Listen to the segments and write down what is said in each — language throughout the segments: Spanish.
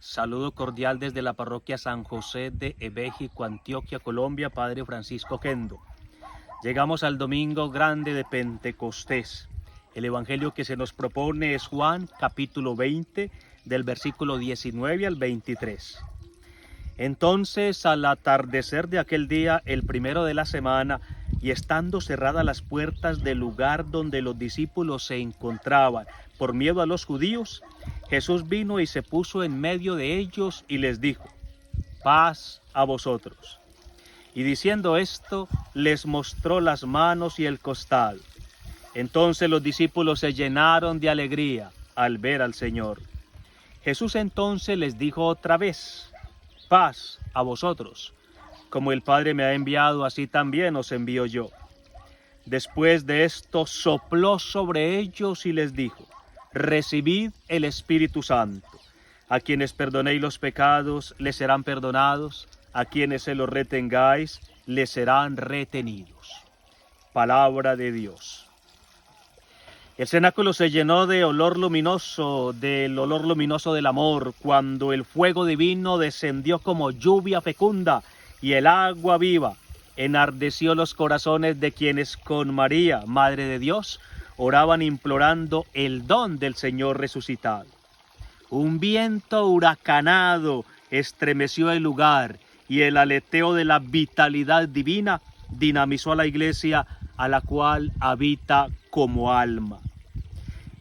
Saludo cordial desde la parroquia San José de Ebéjico, Antioquia, Colombia, Padre Francisco Kendo. Llegamos al domingo grande de Pentecostés. El evangelio que se nos propone es Juan, capítulo 20, del versículo 19 al 23. Entonces, al atardecer de aquel día, el primero de la semana, y estando cerradas las puertas del lugar donde los discípulos se encontraban, por miedo a los judíos, Jesús vino y se puso en medio de ellos y les dijo: paz a vosotros. Y diciendo esto, les mostró las manos y el costado. Entonces los discípulos se llenaron de alegría al ver al Señor. Jesús entonces les dijo otra vez: paz a vosotros. Como el Padre me ha enviado, así también os envío yo. Después de esto sopló sobre ellos y les dijo: recibid el Espíritu Santo. A quienes perdonéis los pecados, les serán perdonados. A quienes se los retengáis, les serán retenidos. Palabra de Dios. El cenáculo se llenó de olor luminoso, del olor luminoso del amor, cuando el fuego divino descendió como lluvia fecunda y el agua viva enardeció los corazones de quienes con María, Madre de Dios, oraban implorando el don del Señor resucitado. Un viento huracanado estremeció el lugar y el aleteo de la vitalidad divina dinamizó a la iglesia, a la cual habita como alma.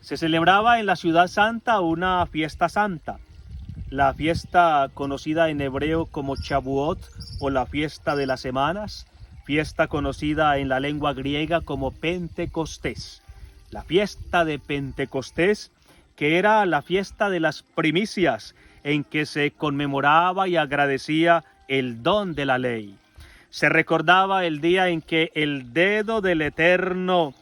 Se celebraba en la ciudad santa una fiesta santa, la fiesta conocida en hebreo como Shavuot o la fiesta de las semanas, fiesta conocida en la lengua griega como Pentecostés. La fiesta de Pentecostés, que era la fiesta de las primicias, en que se conmemoraba y agradecía el don de la ley. Se recordaba el día en que el dedo del Eterno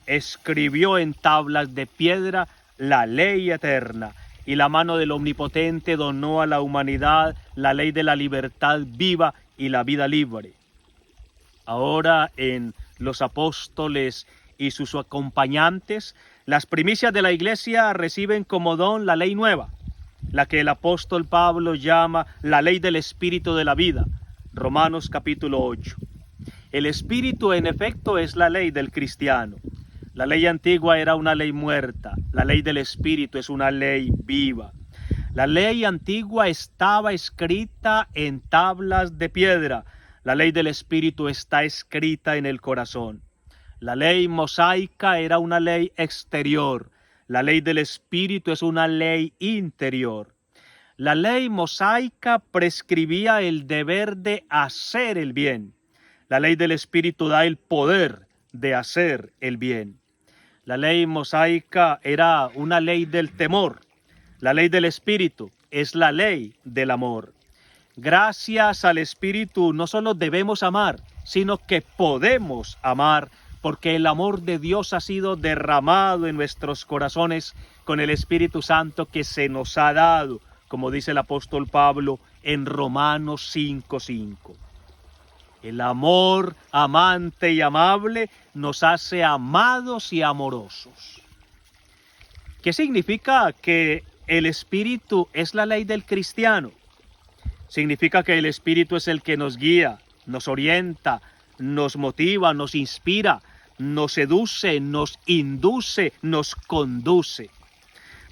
escribió en tablas de piedra la ley eterna, y la mano del Omnipotente donó a la humanidad la ley de la libertad viva y la vida libre. Ahora en los apóstoles y sus acompañantes, las primicias de la iglesia reciben como don la ley nueva, la que el apóstol Pablo llama la ley del Espíritu de la vida, Romanos capítulo 8. El Espíritu en efecto es la ley del cristiano. La ley antigua era una ley muerta, la ley del Espíritu es una ley viva. La ley antigua estaba escrita en tablas de piedra, la ley del Espíritu está escrita en el corazón. La ley mosaica era una ley exterior, la ley del Espíritu es una ley interior. La ley mosaica prescribía el deber de hacer el bien. La ley del Espíritu da el poder de hacer el bien. La ley mosaica era una ley del temor. La ley del Espíritu es la ley del amor. Gracias al Espíritu no solo debemos amar, sino que podemos amar, porque el amor de Dios ha sido derramado en nuestros corazones con el Espíritu Santo que se nos ha dado, como dice el apóstol Pablo en Romanos 5:5. El amor amante y amable nos hace amados y amorosos. ¿Qué significa que el Espíritu es la ley del cristiano? Significa que el Espíritu es el que nos guía, nos orienta, nos motiva, nos inspira, nos seduce, nos induce, nos conduce.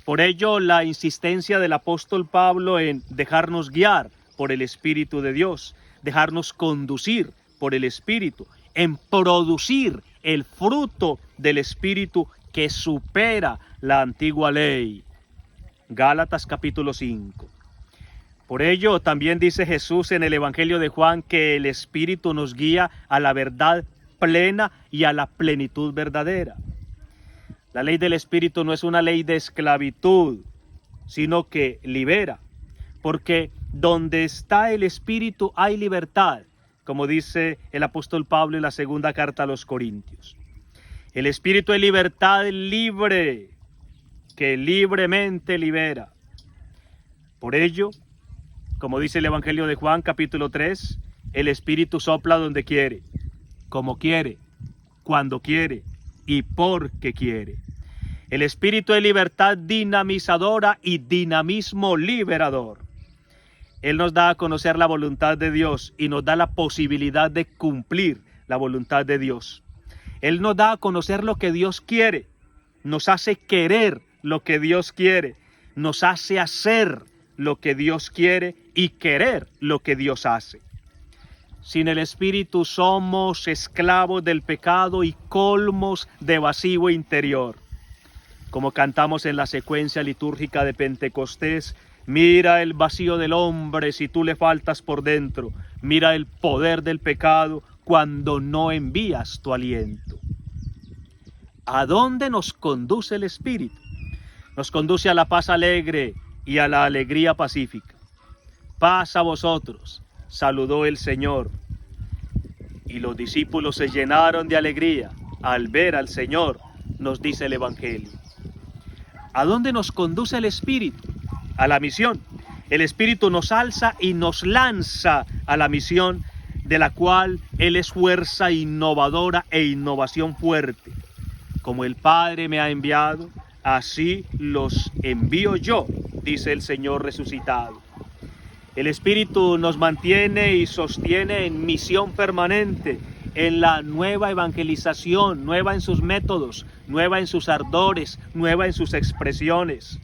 Por ello, la insistencia del apóstol Pablo en dejarnos guiar por el Espíritu de Dios, dejarnos conducir por el Espíritu, en producir el fruto del Espíritu que supera la antigua ley. Gálatas capítulo 5. Por ello también dice Jesús en el Evangelio de Juan que el Espíritu nos guía a la verdad plena y a la plenitud verdadera. La ley del Espíritu no es una ley de esclavitud, sino que libera, porque donde está el Espíritu hay libertad, como dice el apóstol Pablo en la segunda carta a los Corintios. El Espíritu es libertad libre, que libremente libera. Por ello, como dice el Evangelio de Juan capítulo 3, el Espíritu sopla donde quiere, como quiere, cuando quiere y porque quiere. El Espíritu es libertad dinamizadora y dinamismo liberador. Él nos da a conocer la voluntad de Dios y nos da la posibilidad de cumplir la voluntad de Dios. Él nos da a conocer lo que Dios quiere, nos hace querer lo que Dios quiere, nos hace hacer lo que Dios quiere y querer lo que Dios hace. Sin el Espíritu somos esclavos del pecado y colmos de vacío interior. Como cantamos en la secuencia litúrgica de Pentecostés, mira el vacío del hombre si tú le faltas por dentro. Mira el poder del pecado cuando no envías tu aliento. ¿A dónde nos conduce el Espíritu? Nos conduce a la paz alegre y a la alegría pacífica. Paz a vosotros, saludó el Señor. Y los discípulos se llenaron de alegría al ver al Señor, nos dice el Evangelio. ¿A dónde nos conduce el Espíritu? A la misión. El Espíritu nos alza y nos lanza a la misión de la cual Él es fuerza innovadora e innovación fuerte. Como el Padre me ha enviado, así los envío yo, dice el Señor resucitado. El Espíritu nos mantiene y sostiene en misión permanente, en la nueva evangelización, nueva en sus métodos, nueva en sus ardores, nueva en sus expresiones,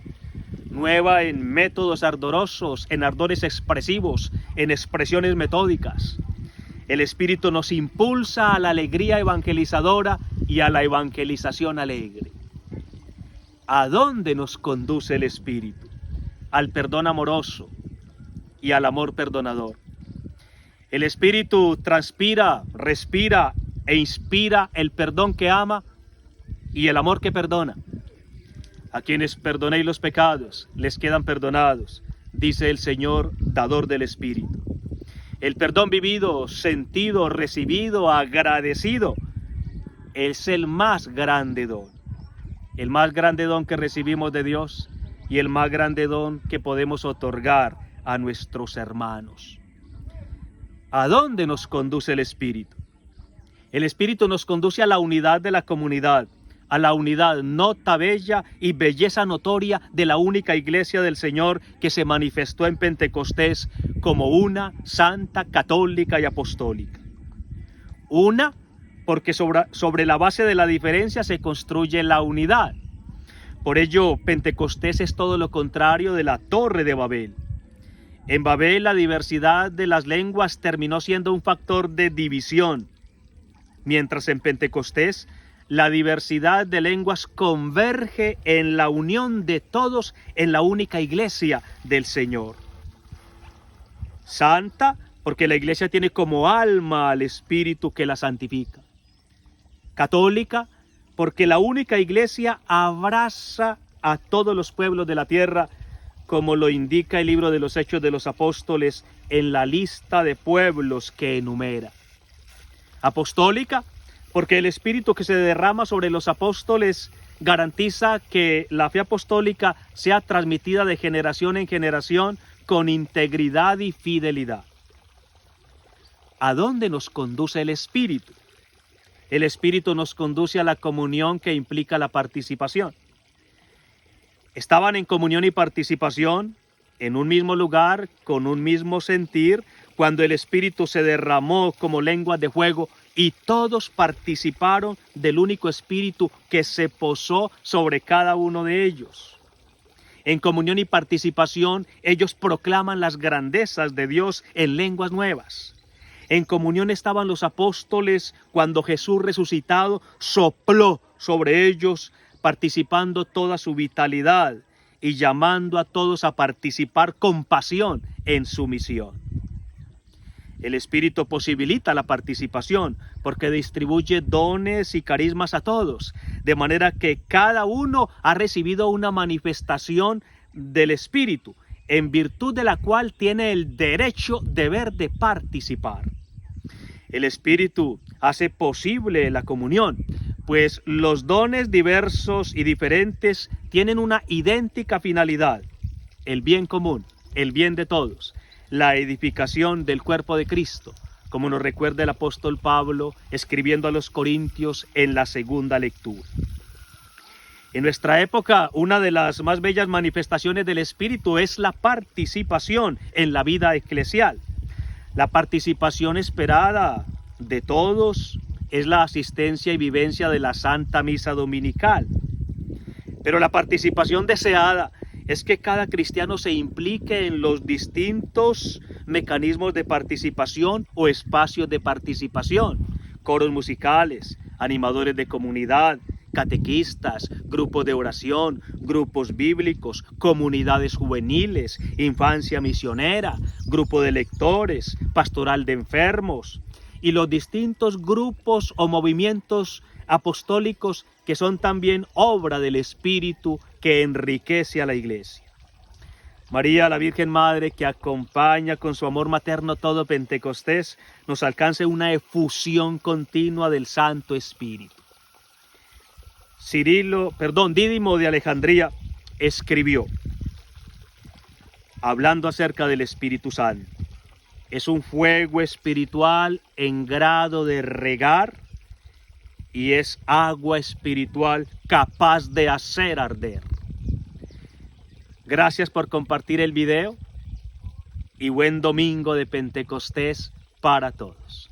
nueva en métodos ardorosos, en ardores expresivos, en expresiones metódicas. El Espíritu nos impulsa a la alegría evangelizadora y a la evangelización alegre. ¿A dónde nos conduce el Espíritu? Al perdón amoroso y al amor perdonador. El Espíritu transpira, respira e inspira el perdón que ama y el amor que perdona. A quienes perdonéis los pecados, les quedan perdonados, dice el Señor, dador del Espíritu. El perdón vivido, sentido, recibido, agradecido, es el más grande don. El más grande don que recibimos de Dios y el más grande don que podemos otorgar a nuestros hermanos. ¿A dónde nos conduce el Espíritu? El Espíritu nos conduce a la unidad de la comunidad, a la unidad nota bella y belleza notoria de la única iglesia del Señor que se manifestó en Pentecostés como una, santa, católica y apostólica. Una, porque sobre la base de la diferencia se construye la unidad. Por ello, Pentecostés es todo lo contrario de la Torre de Babel. En Babel, la diversidad de las lenguas terminó siendo un factor de división, mientras en Pentecostés, la diversidad de lenguas converge en la unión de todos en la única iglesia del Señor. Santa, porque la iglesia tiene como alma al Espíritu que la santifica. Católica, porque la única iglesia abraza a todos los pueblos de la tierra, como lo indica el libro de los Hechos de los Apóstoles en la lista de pueblos que enumera. Apostólica, porque el Espíritu que se derrama sobre los apóstoles garantiza que la fe apostólica sea transmitida de generación en generación con integridad y fidelidad. ¿A dónde nos conduce el Espíritu? El Espíritu nos conduce a la comunión que implica la participación. Estaban en comunión y participación en un mismo lugar, con un mismo sentir, cuando el Espíritu se derramó como lenguas de fuego y todos participaron del único Espíritu que se posó sobre cada uno de ellos. En comunión y participación, ellos proclaman las grandezas de Dios en lenguas nuevas. En comunión estaban los apóstoles cuando Jesús resucitado sopló sobre ellos, participando toda su vitalidad y llamando a todos a participar con pasión en su misión. El Espíritu posibilita la participación porque distribuye dones y carismas a todos, de manera que cada uno ha recibido una manifestación del Espíritu, en virtud de la cual tiene el derecho, deber de participar. El Espíritu hace posible la comunión, pues los dones diversos y diferentes tienen una idéntica finalidad: el bien común, el bien de todos, la edificación del cuerpo de Cristo, como nos recuerda el apóstol Pablo escribiendo a los Corintios en la segunda lectura. En nuestra época, una de las más bellas manifestaciones del Espíritu es la participación en la vida eclesial. La participación esperada de todos es la asistencia y vivencia de la Santa Misa Dominical. Pero la participación deseada es que cada cristiano se implique en los distintos mecanismos de participación o espacios de participación, coros musicales, animadores de comunidad, catequistas, grupos de oración, grupos bíblicos, comunidades juveniles, infancia misionera, grupo de lectores, pastoral de enfermos y los distintos grupos o movimientos apostólicos que son también obra del Espíritu que enriquece a la Iglesia. María, la Virgen Madre, que acompaña con su amor materno todo Pentecostés, nos alcance una efusión continua del Santo Espíritu. Dídimo de Alejandría escribió, hablando acerca del Espíritu Santo: es un fuego espiritual en grado de regar y es agua espiritual capaz de hacer arder. Gracias por compartir el video y buen domingo de Pentecostés para todos.